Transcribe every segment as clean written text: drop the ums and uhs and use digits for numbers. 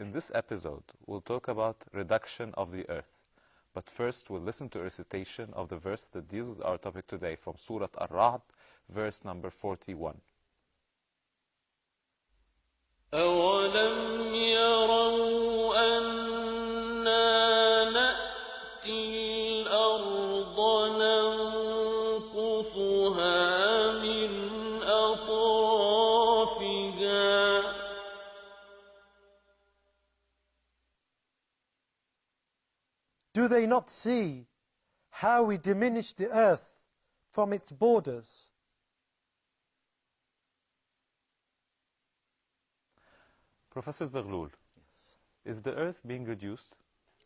In this episode, we'll talk about reduction of the earth. But first, we'll listen to a recitation of the verse that deals with our topic today from Surah Ar-Ra'd, verse number 41. أَوَلَمْ يَرَوْا أَنَّا نَأْتِي الْأَرْضَ نَنقُصُهَا مِنْ أَطْرَافِهَا. Do they not see how we diminish the earth from its borders? Professor Zaghloul, Yes. is the earth being reduced?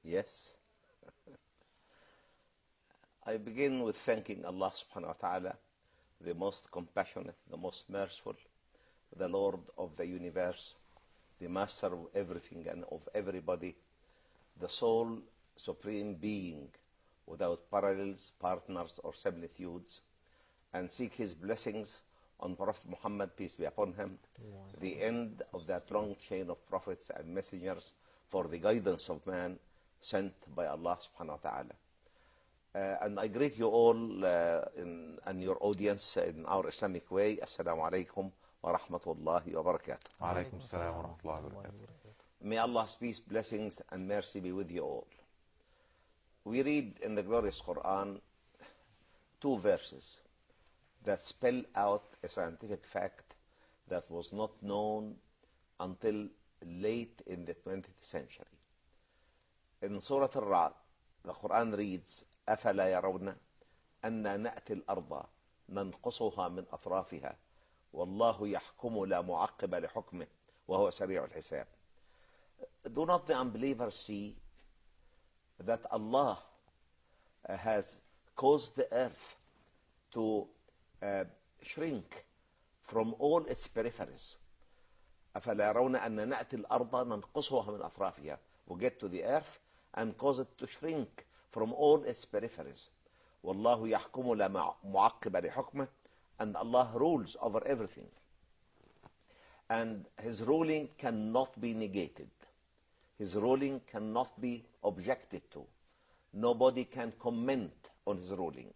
Yes. I begin with thanking Allah subhanahu wa ta'ala, the most compassionate, the most merciful, the Lord of the universe, the master of everything and of everybody, the sole supreme being without parallels, partners or similitudes, and seek his blessings on Prophet Muhammad, peace be upon him, the end of that long chain of prophets and messengers for the guidance of man sent by Allah subhanahu wa ta'ala. And I greet you all and your audience in our Islamic way. Assalamu alaikum wa rahmatullahi wa barakatuh. Wa alaikum assalam wa rahmatullahi wa barakatuh. May Allah's peace, blessings and mercy be with you all. We read in the glorious Quran 2 verses that spell out a scientific fact that was not known until late in the 20th century. In Surah Ar-Ra'd, the Quran reads, أَفَلَا يَرَوْنَ أَنَّا نَأْتِي الْأَرْضَ نَنْقُصُهَا مِنْ أَطْرَافِهَا وَاللَّهُ يَحْكُمُ لَا مُعَقِّبَ لِحُكْمِهِ وَهُوَ سَرِيعُ الْحِسَابِ. Do not the unbelievers see that Allah has caused the earth to shrink from all its peripheries? أَفَلَا يَرَوْنَ أَنَّا نَأْتِي الْأَرْضَ نَنْقُصُهَا مِنْ أَطْرَافِهَا. We get to the earth and cause it to shrink from all its peripheries. وَاللَّهُ يَحْكُمُ لَا مُعَقِّبَ لِحُكْمِهِ. And Allah rules over everything. And His ruling cannot be negated. His ruling cannot be objected to. Nobody can comment on His ruling.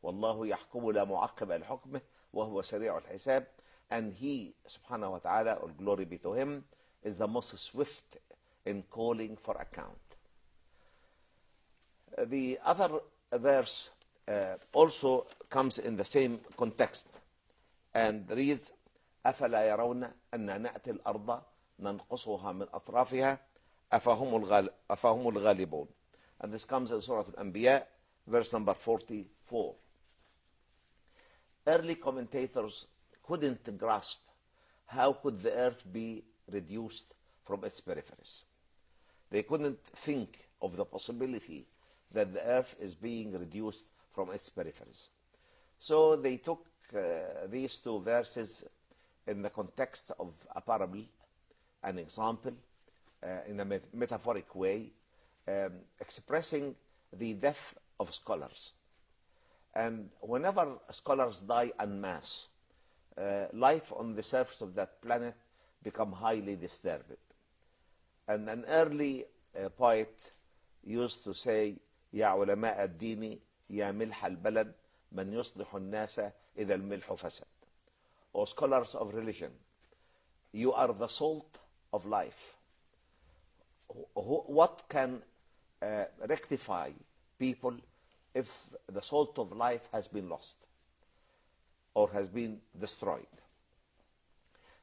وَاللَّهُ يَحْكُمُ لَا مُعَقِّبَ لِحُكْمِهِ وَهُوَ سَرِيعُ الْحِسَابِ. And He, subhanahu wa ta'ala, all glory be to Him, is the most swift in calling for account. The other verse also comes in the same context and reads, أَفَلَا يَرَوْنَ أَنَّا نَأْتِي الْأَرْضَ نَنْقُصُهَا مِنْ أَطْرَافِهَا أَفَهُمُ الْغَالِبُونَ. And this comes in Surah Al-Anbiya, verse number 44. Early commentators couldn't grasp how could the earth be reduced from its peripheries. They couldn't think of the possibility that the earth is being reduced from its peripheries. So they took these 2 verses in the context of a parable, an example, in a metaphoric way, expressing the death of scholars. And whenever scholars die en masse, life on the surface of that planet become highly disturbed. And an early poet used to say, يا علماء الدين يا ملح البلد من يصلح الناس إذا الملح فسد. O scholars of religion, you are the salt of life. What can rectify people if the salt of life has been lost or has been destroyed?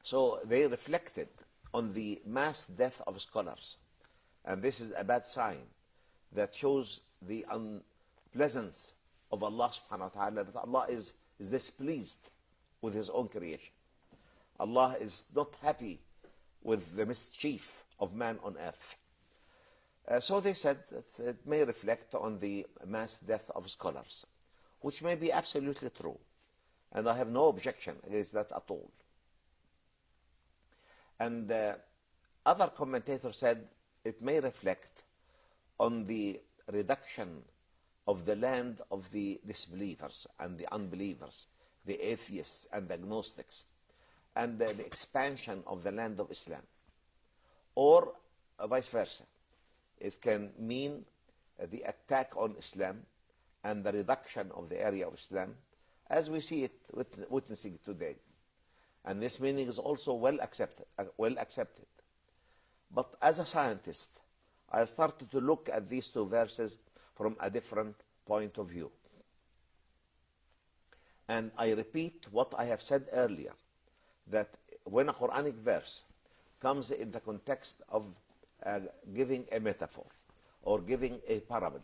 So they reflected on the mass death of scholars. And this is a bad sign that shows the unpleasance of Allah subhanahu wa ta'ala, that Allah is displeased with His own creation. Allah is not happy with the mischief of man on earth. So they said that it may reflect on the mass death of scholars, which may be absolutely true. And I have no objection against that at all. And other commentators said it may reflect on the reduction of the land of the disbelievers and the unbelievers, the atheists and the agnostics, and the expansion of the land of Islam. Or vice versa. It can mean the attack on Islam and the reduction of the area of Islam as we see it witnessing today. And this meaning is also well accepted. But as a scientist, I started to look at these two verses from a different point of view. And I repeat what I have said earlier, that when a Quranic verse comes in the context of giving a metaphor or giving a parable,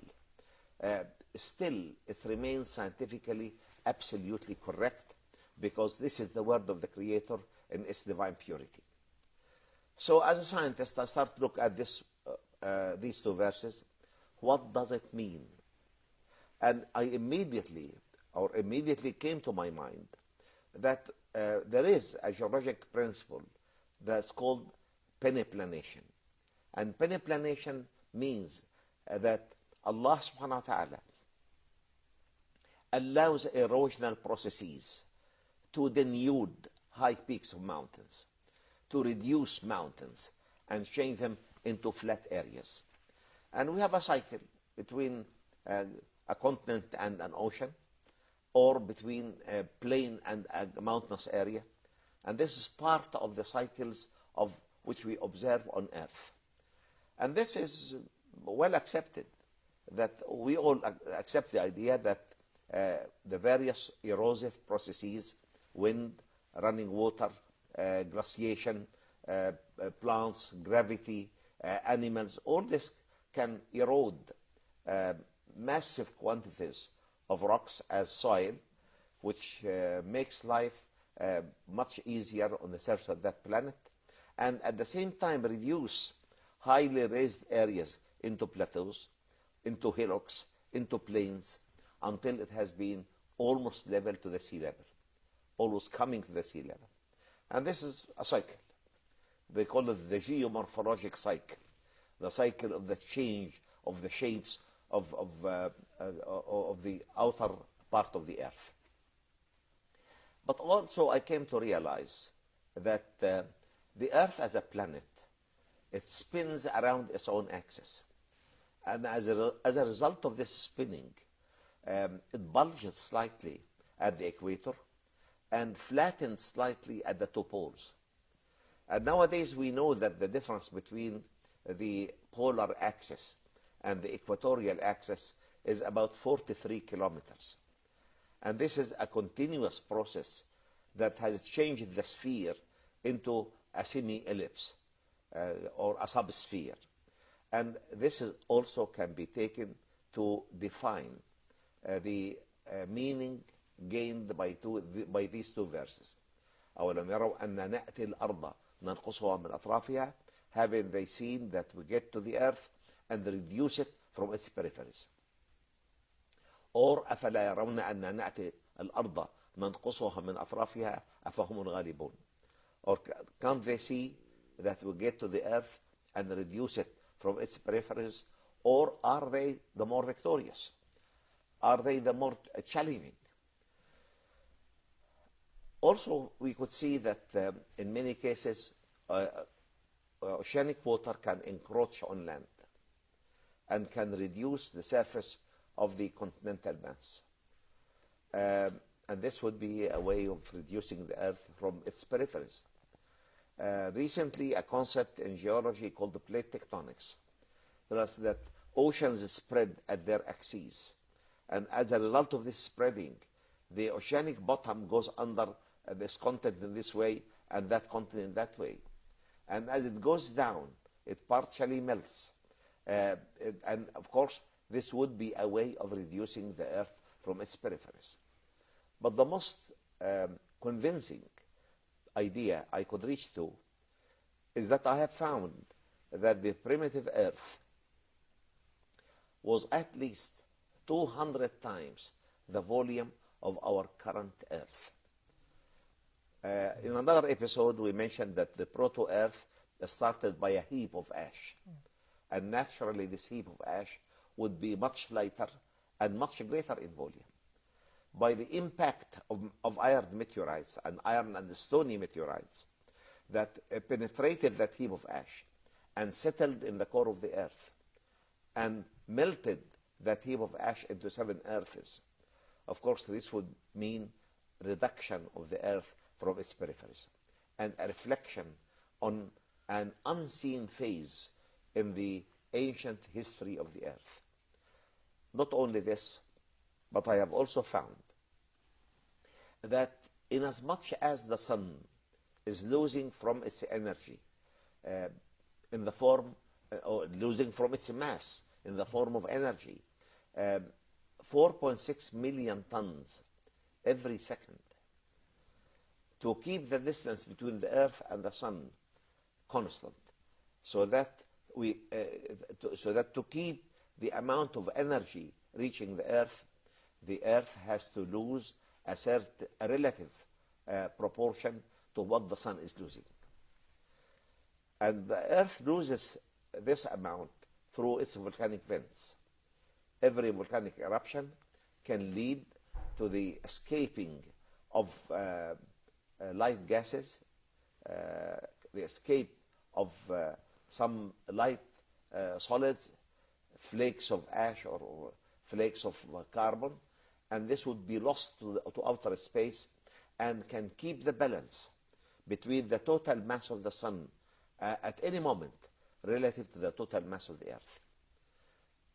still it remains scientifically absolutely correct, because this is the word of the Creator in its divine purity. So as a scientist, I start to look at these two verses. What does it mean? And I immediately came to my mind that there is a geologic principle that's called peneplanation. And peneplanation means that Allah subhanahu wa ta'ala allows erosional processes to denude high peaks of mountains, to reduce mountains and change them into flat areas. And we have a cycle between a continent and an ocean, or between a plain and a mountainous area. And this is part of the cycles of which we observe on Earth. And this is well accepted, that we all accept the idea that the various erosive processes, wind, running water, glaciation, plants, gravity, animals, all this can erode massive quantities of rocks as soil, which makes life much easier on the surface of that planet, and at the same time reduce highly raised areas into plateaus, into hillocks, into plains, until it has been almost level to the sea level, almost coming to the sea level. And this is a cycle. They call it the geomorphologic cycle, the cycle of the change of the shapes of the outer part of the Earth. But also I came to realize that the Earth as a planet, it spins around its own axis. And as a result of this spinning, it bulges slightly at the equator and flattens slightly at the two poles. And nowadays we know that the difference between the polar axis and the equatorial axis is about 43 kilometers. And this is a continuous process that has changed the sphere into a semi-ellipse or a subsphere. And this is also can be taken to define the meaning gained by these two verses. أَوَلَمْ يَرَوْا أَنَّا نَأْتِي الْأَرْضَ نَنْقُصُهَا مِنْ أَطْرَافِهَا. Having they seen that we get to the earth and reduce it from its peripheries. Or أَفَلَا يَرَوْنَ أَنَّا نَأْتِي الْأَرْضَ نَنْقُصُهَا مِنْ أَطْرَافِهَا أَفَهُمُ الْغَالِبُونَ. Or can't they see that we get to the earth and reduce it from its peripheries? Or are they the more victorious? Are they the more challenging? Also, we could see that in many cases, oceanic water can encroach on land and can reduce the surface of the continental mass. And this would be a way of reducing the Earth from its peripheries. Recently, a concept in geology called the plate tectonics tells us that oceans spread at their axes. And as a result of this spreading, the oceanic bottom goes under this continent in this way and that continent in that way. And as it goes down, it partially melts. And of course, this would be a way of reducing the Earth from its peripheries. But the most convincing idea I could reach to is that I have found that the primitive Earth was at least 200 times the volume of our current Earth. In another episode, we mentioned that the Proto-earth started by a heap of ash. And naturally, this heap of ash would be much lighter and much greater in volume. By the impact of iron meteorites and iron and stony meteorites that penetrated that heap of ash and settled in the core of the earth and melted that heap of ash into 7 earths. Of course, this would mean reduction of the earth from its peripheries and a reflection on an unseen phase in the ancient history of the earth. Not only this, but I have also found that inasmuch as the sun is losing from its energy in the form, or losing from its mass in the form of energy, 4.6 million tons every second, to keep the distance between the earth and the sun constant, so that to keep the amount of energy reaching the earth has to lose a relative proportion to what the sun is losing. And the earth loses this amount through its volcanic vents. Every volcanic eruption can lead to the escaping of light gases, the escape of some light solids, flakes of ash or flakes of carbon, and this would be lost to outer space and can keep the balance between the total mass of the sun at any moment relative to the total mass of the earth.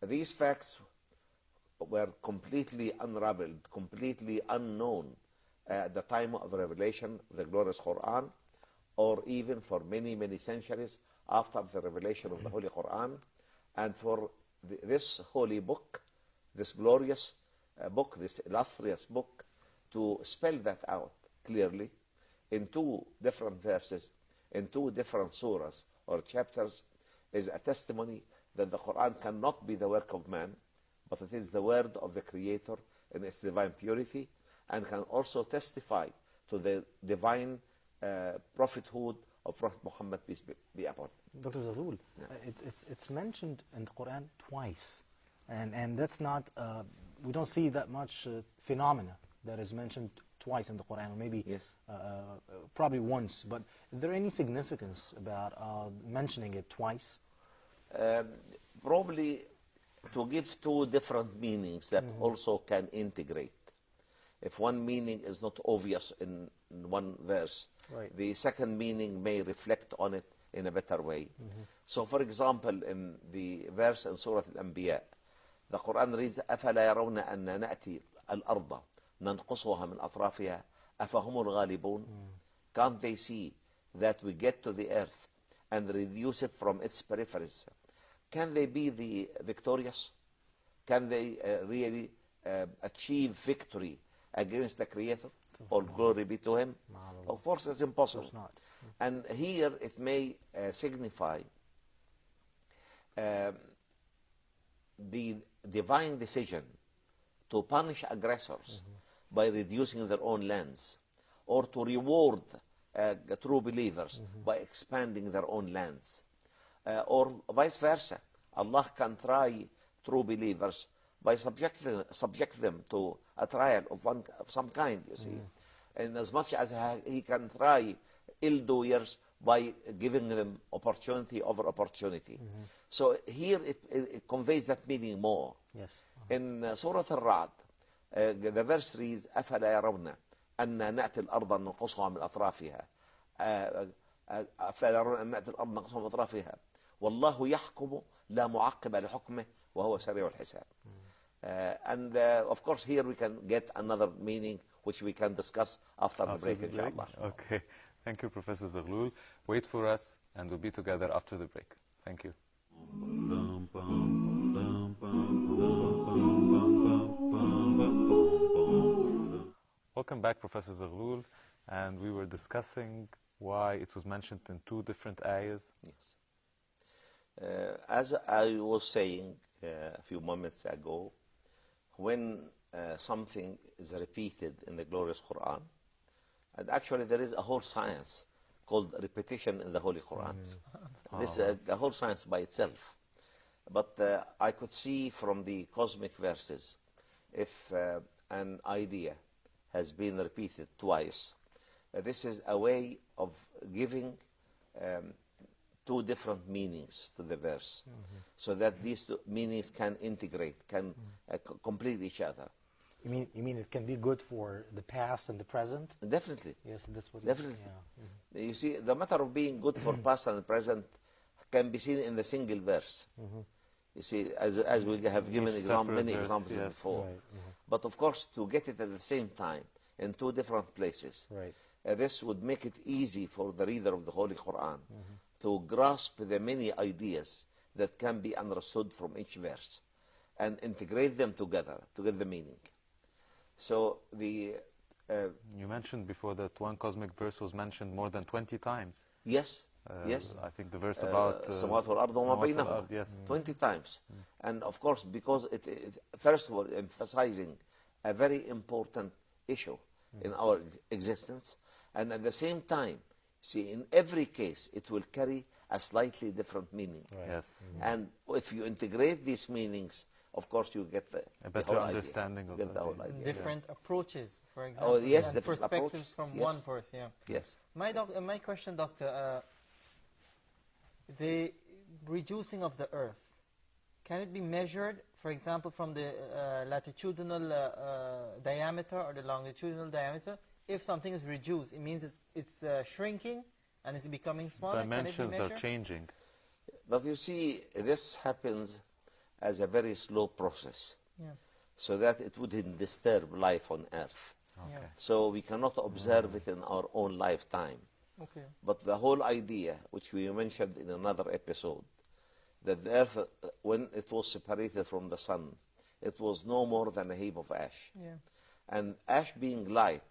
These facts were completely unraveled, completely unknown at the time of the revelation of the glorious Quran, or even for many, many centuries after the revelation of the Holy Quran. And for this holy book, this glorious book, this illustrious book, to spell that out clearly in 2 different verses, in 2 different surahs or chapters, is a testimony that the Quran cannot be the work of man, but it is the word of the Creator in its divine purity, and can also testify to the divine prophethood of Prophet Muhammad, peace be upon him. Dr. Zaghlul, it's mentioned in the Quran twice, and that's not, we don't see that much phenomena that is mentioned twice in the Quran, or maybe Yes. Probably once, but is there any significance about mentioning it twice? Probably to give 2 different meanings that also can integrate. If one meaning is not obvious in one verse, Right. the second meaning may reflect on it in a better way. So for example, in the verse in Surah Al-Anbiya, the Quran reads, أَفَلَا يَرَوْنَ أَنَّا نَأْتِي الْأَرْضَ نَنْقُصُهَا مِنْ أَطْرَافِهَا أَفَهُمُ الْغَالِبُونَ. Can't they see that we get to the earth and reduce it from its peripheries? Can they be the victorious? Can they really achieve victory against the Creator? All glory be to Him. Of course, it's impossible. Of course not. And here it may signify the divine decision to punish aggressors by reducing their own lands, or to reward true believers by expanding their own lands, or vice versa. Allah can try true believers by subject them to a trial of some kind, you see. And as much as He can try ill-doers by giving them opportunity over opportunity. So here it conveys that meaning more. Yes. In Surah Al-Ra'd, the verse reads, أَفَلَا يَرَوْنَ أَنَّا نَأْتِي الْأَرْضَ نَنْقُصُهَا مِنْ أَطْرَافِهَا أَفَلَا يَرَوْنَ أَنَّا نَأْتِي الْأَرْضَ نَنْقُصُهَا مِنْ أَطْرَافِهَا وَاللَّهُ يَحْكُمُ لَا مُعَقِّبَ لِحُكْمِهِ وَهُوَ سَرِيعُ الْحِسَابِ. And of course here we can get another meaning which we can discuss after the break, inshallah. Okay. Thank you, Professor Zaghlul. Wait for us, and we'll be together after the break. Thank you. Welcome back, Professor Zaghlul. And we were discussing why it was mentioned in 2 different ayahs. Yes. As I was saying a few moments ago, when something is repeated in the glorious Quran, and actually there is a whole science called repetition in the Holy Quran. This is a whole science by itself. But I could see from the cosmic verses, if an idea has been repeated twice, this is a way of giving two different meanings to the verse, so that these two meanings can integrate, can complete each other. You mean it can be good for the past and the present? Definitely. Yes, that's what. Definitely. Yeah. You see, the matter of being good for past and present can be seen in the single verse. You see, as we have given many examples yes. before. Right. But of course, to get it at the same time in two different places, Right. This would make it easy for the reader of the Holy Quran to grasp the many ideas that can be understood from each verse and integrate them together to get the meaning. So the You mentioned before that one cosmic verse was mentioned more than 20 times. yes, yes. I think the verse about السماوات والأرض وما Samawat بينهما, wal-ard, yes. 20 times. And of course, because it first of all emphasizing a very important issue in our existence, and at the same time, see, in every case, it will carry a slightly different meaning. Yes. And if you integrate these meanings, of course, you get the better whole understanding idea. of Get the the whole idea. idea. Different approaches, for example. Oh, yes, and different perspectives approaches. from Yes. one verse, yeah. Yes. My question, Doctor, the reducing of the Earth, can it be measured, for example, from the latitudinal diameter or the longitudinal diameter? If something is reduced, it means it's shrinking and it's becoming smaller. Dimensions can it be are measured? changing. But you see, this happens as a very slow process, Yeah. so that it wouldn't disturb life on Earth. Yeah. So we cannot observe it in our own lifetime. Okay. But the whole idea, which we mentioned in another episode, that the Earth, when it was separated from the Sun, it was no more than a heap of ash. Yeah. And ash being light,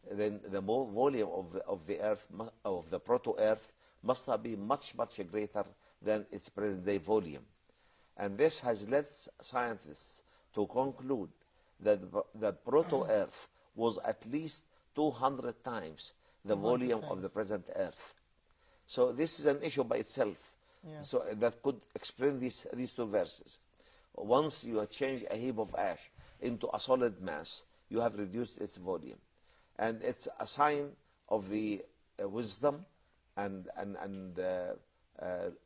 then the volume of the Earth, of the Proto-earth, must have been much, much greater than its present-day volume. And this has led scientists to conclude that the Proto-earth was at least 200 times the 200 volume of times. the present Earth. So this is an issue by itself. Yeah. So that could explain these two verses. Once you change a heap of ash into a solid mass, you have reduced its volume. And it's a sign of the wisdom and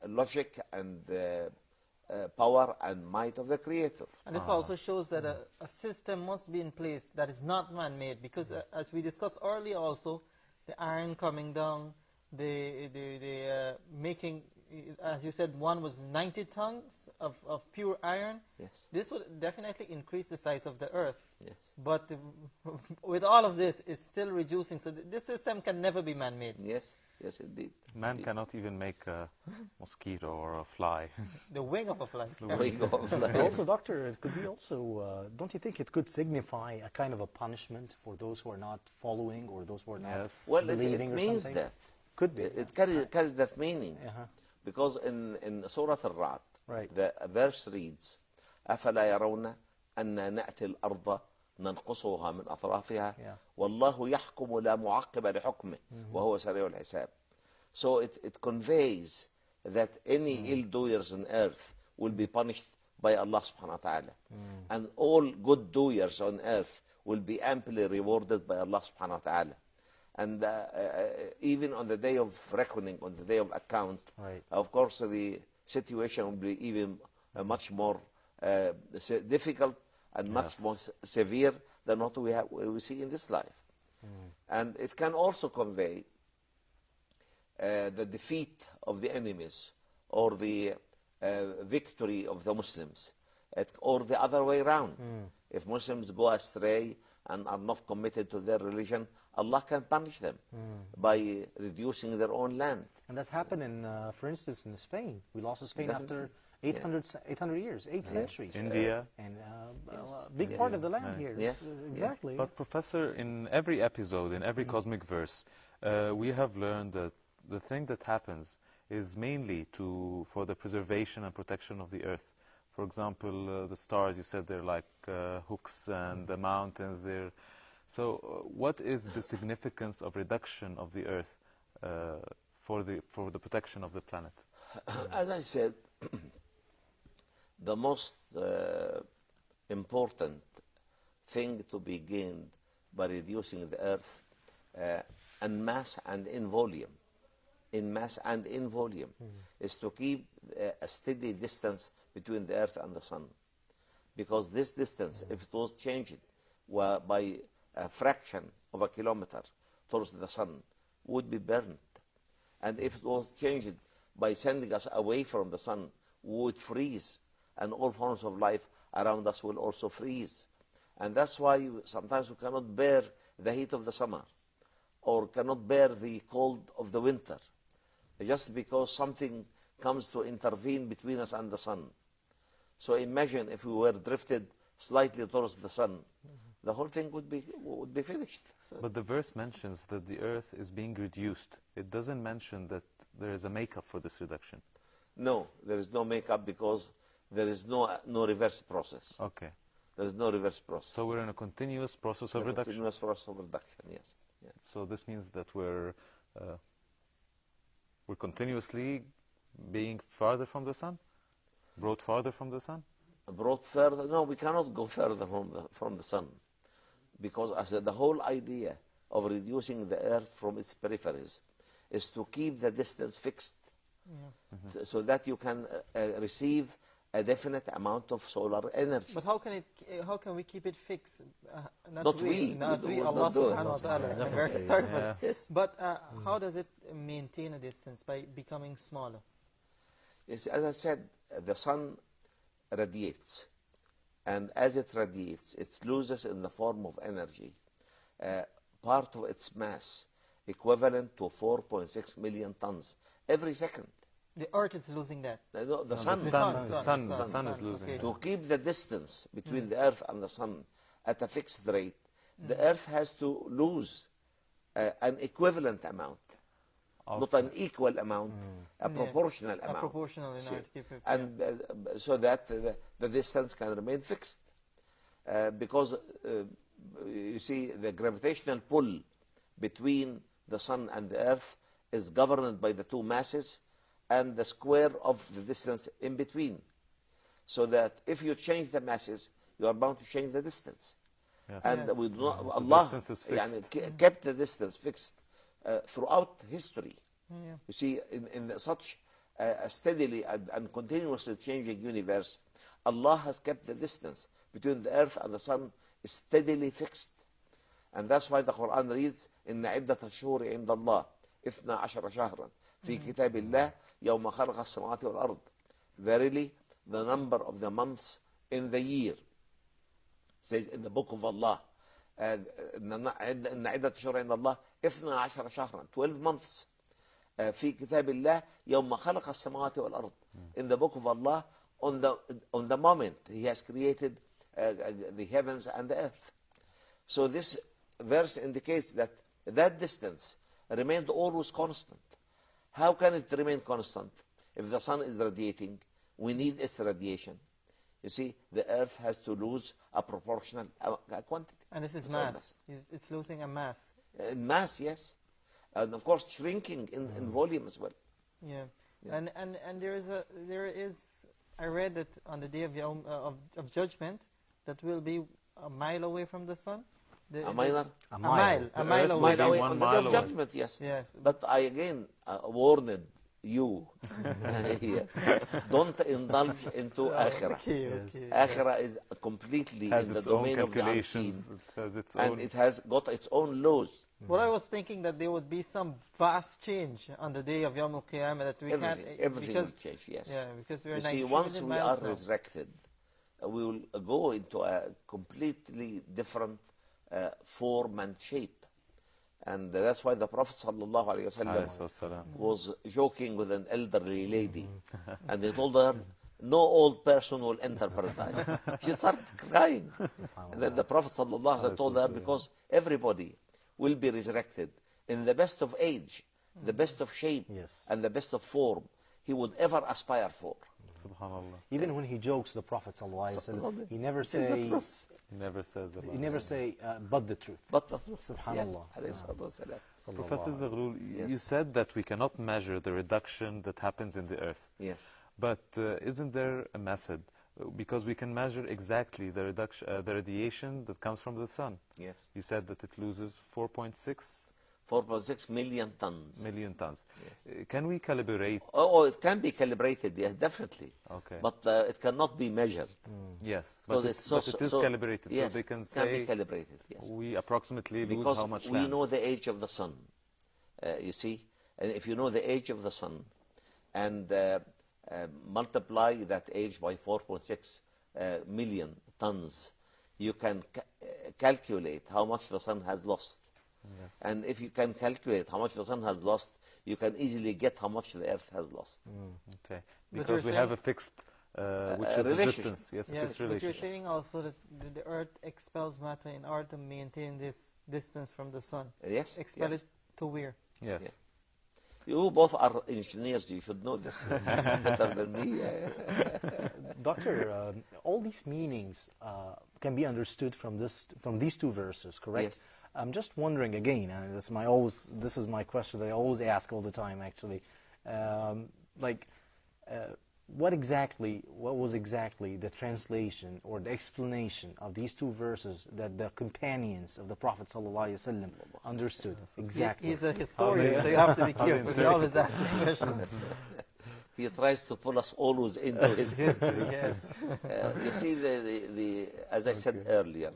logic and power and might of the Creator. And this also shows that a system must be in place that is not man-made, because as we discussed earlier also, the iron coming down, the making, as you said, one was 90 tons of pure iron. Yes. This would definitely increase the size of the Earth. Yes. But with all of this, it's still reducing. So this system can never be man-made. Yes. Yes, indeed. Man cannot even make a mosquito or a fly. The wing of a fly. Wing of life. Also, Doctor, it could be also, don't you think it could signify a kind of a punishment for those who are not following or those who are not Yes. Well, it believing or means something? that. Could be. It carries that meaning. Uh-huh. Because in Surah Al-Ra'd, Right. the verse reads, أَفَلَا يَرَوْنَ أَنَّا نَأْتِي الْأَرْضَ نَنْقُصُهَا مِنْ أَطْرَافِهَا Yeah. وَاللَّهُ يَحْكُمُ لَا مُعَقِّبَ لِحُكْمِهِ وَهُوَ سَرِيعُ الْحِسَابِ. So it conveys that any ill-doers on earth will be punished by Allah subhanahu wa ta'ala. And all good doers on earth will be amply rewarded by Allah subhanahu wa ta'ala. And even on the day of reckoning, on the day of account, Right. of course the situation will be even much more difficult and much more severe than what we see in this life. And it can also convey the defeat of the enemies or the victory of the Muslims, or the other way around. If Muslims go astray and are not committed to their religion, Allah can punish them by reducing their own land. And that's happened in, for instance, in Spain. We lost Spain Definitely. after 800 years, 8 centuries. India. And a big part of the land here. Yes. Exactly. But Professor, in every episode, in every cosmic verse, we have learned that the thing that happens is mainly for the preservation and protection of the earth. For example, the stars, you said they're like hooks, and the mountains, they're... So what is the significance of reduction of the earth for the protection of the planet? As I said, the most important thing to be gained by reducing the earth en mass and in volume in mass and in volume, is to keep a steady distance between the Earth and the Sun. Because this distance, if it was changed by a fraction of a kilometer towards the Sun, would be burned. And if it was changed by sending us away from the Sun, we would freeze. And all forms of life around us will also freeze. And that's why sometimes we cannot bear the heat of the summer, or cannot bear the cold of the winter, just because something comes to intervene between us and the Sun. So imagine if we were drifted slightly towards the Sun, the whole thing would be finished. But the verse mentions that the Earth is being reduced. It doesn't mention that there is a makeup for this reduction. No, there is no makeup because there is no reverse process. Okay. There is no reverse process. So we're in a continuous process of reduction. Continuous process of reduction, yes. Yes. So this means that we're continuously being farther from the Sun? Brought farther from the Sun? Brought further? No, we cannot go further from the Sun. Because I said the whole idea of reducing the Earth from its peripheries is to keep the distance fixed, so that you can receive a definite amount of solar energy. But how can we keep it fixed? Not we. Not we. We Allah not do it. subhanahu wa ta'ala. I'm very sorry for that. But how does it maintain a distance? By becoming smaller? Yes, as I said, the Sun radiates. And as it radiates, it loses in the form of energy part of its mass, equivalent to 4.6 million tons every second. The Earth is losing that. No, the Sun. The Sun is losing. Okay. To keep the distance between the Earth and the Sun at a fixed rate, the Earth has to lose an equivalent amount, not an equal amount, a proportional amount. A proportional in order to keep it. And so that the distance can remain fixed. Because, you see, the gravitational pull between the Sun and the Earth is governed by the two masses and the square of the distance in between. So that if you change the masses, you are bound to change the distance. Yes. And Yes. we do not, The Allah distance is fixed. kept the distance fixed throughout history. Yeah. You see, in such a steadily and continuously changing universe, Allah has kept the distance between the Earth and the Sun steadily fixed. And that's why the Quran reads, إِنَّ عِدَّةَ الشُّهُورِ عِنْدَ اللَّهِ 12 شهرا في كتاب الله يوم خلق السماوات والأرض. Verily, the number of the months in the year, says in the book of Allah, إن عدة الشهور عند الله 12 شهرا, 12 months, في كتاب الله يوم خلق السماوات والأرض. In the book of Allah, on the moment He has created the heavens and the earth. So this verse indicates that that distance remained always constant. How can it remain constant? If the Sun is radiating, we need its radiation. You see, the Earth has to lose a proportional quantity. And this is That's all mass. It's losing a mass. In mass, yes. And of course, shrinking in volume as well. Yeah. And there is I read that on the day of judgment, that will be a mile away from the Sun. A mile? A mile The away. Earth will be away 1 on the mile day of away. judgment, yes. Yes. But I again warned you here. Don't indulge into akhirah. Okay, Yes. okay. Akhirah is completely Has in the its own domain of the unseen. calculations. It has its And own. it has got its own laws. Well, I was thinking that there would be some vast change on the day of Yawm al-Qiyamah that we can't... Everything will because, change, yes. Yeah, because we're You 9 see, once trillion we miles are now. resurrected, we will go into a completely different form and shape. And that's why the Prophet ﷺ was joking with an elderly lady. And he told her, no old person will enter paradise. She started crying. And then the Prophet ﷺ told her, because everybody will be resurrected in the best of age, the best of shape, Yes. and the best of form he would ever aspire for. Subhanallah. Even when he jokes, the Prophet ﷺ, he never This is the say, truth. He never says about he never say, but the truth. But the truth. Subhanallah. Yes. alayhi salatu wasalam. Professor Zaghlul, Yes. you said that we cannot measure the reduction that happens in the Earth. Yes. But isn't there a method? Because we can measure exactly the reduction, the radiation that comes from the Sun. Yes. You said that it loses 4.6. 4.6 million tons. Million tons. Can we calibrate? Oh, it can be calibrated, yes, definitely. Okay. But it cannot be measured. Yes, Because but it's it is calibrated, yes, so they can it say be calibrated, yes. we approximately lose Because how much we land. know the age of the sun, you see. And if you know the age of the sun and multiply that age by 4.6 million tons, you can calculate how much the sun has lost. Yes. And if you can calculate how much the sun has lost, you can easily get how much the earth has lost. Okay, But because you're we have saying- a fixed, which is the relationship. distance. Yes, a Yes, fixed but you're relationship. saying also that the Earth expels matter in order to maintain this distance from the Sun. Yes, Expel yes. it to where? Yes. Yeah. You both are engineers. You should know this better than me. Doctor, all these meanings can be understood from these two verses, correct? Yes. I'm just wondering again, and this is my question that I always ask all the time, actually. What was exactly the translation or the explanation of these two verses that the companions of the Prophet ﷺ understood exactly? He's a historian, so you have to be careful. He always asks this question. He tries to pull us always into his History, yes. You see, as I said earlier,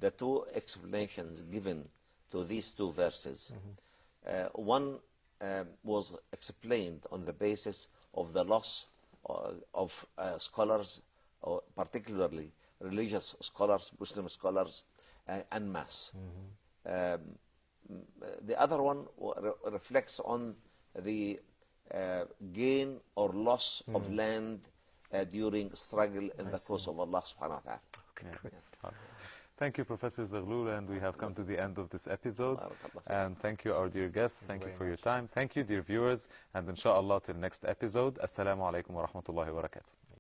the two explanations given to these two verses, one was explained on the basis of the loss of scholars, or particularly religious scholars, Muslim scholars, en masse. The other one reflects on the gain or loss of land during struggle in the cause of Allah subhanahu wa ta'ala. Okay. Thank you, Professor Zaghloul, and we have come to the end of this episode. And thank you, our dear guests. Thank you for your time. Thank you, dear viewers. And inshallah, till next episode. Assalamu alaikum wa rahmatullahi wa barakatuh.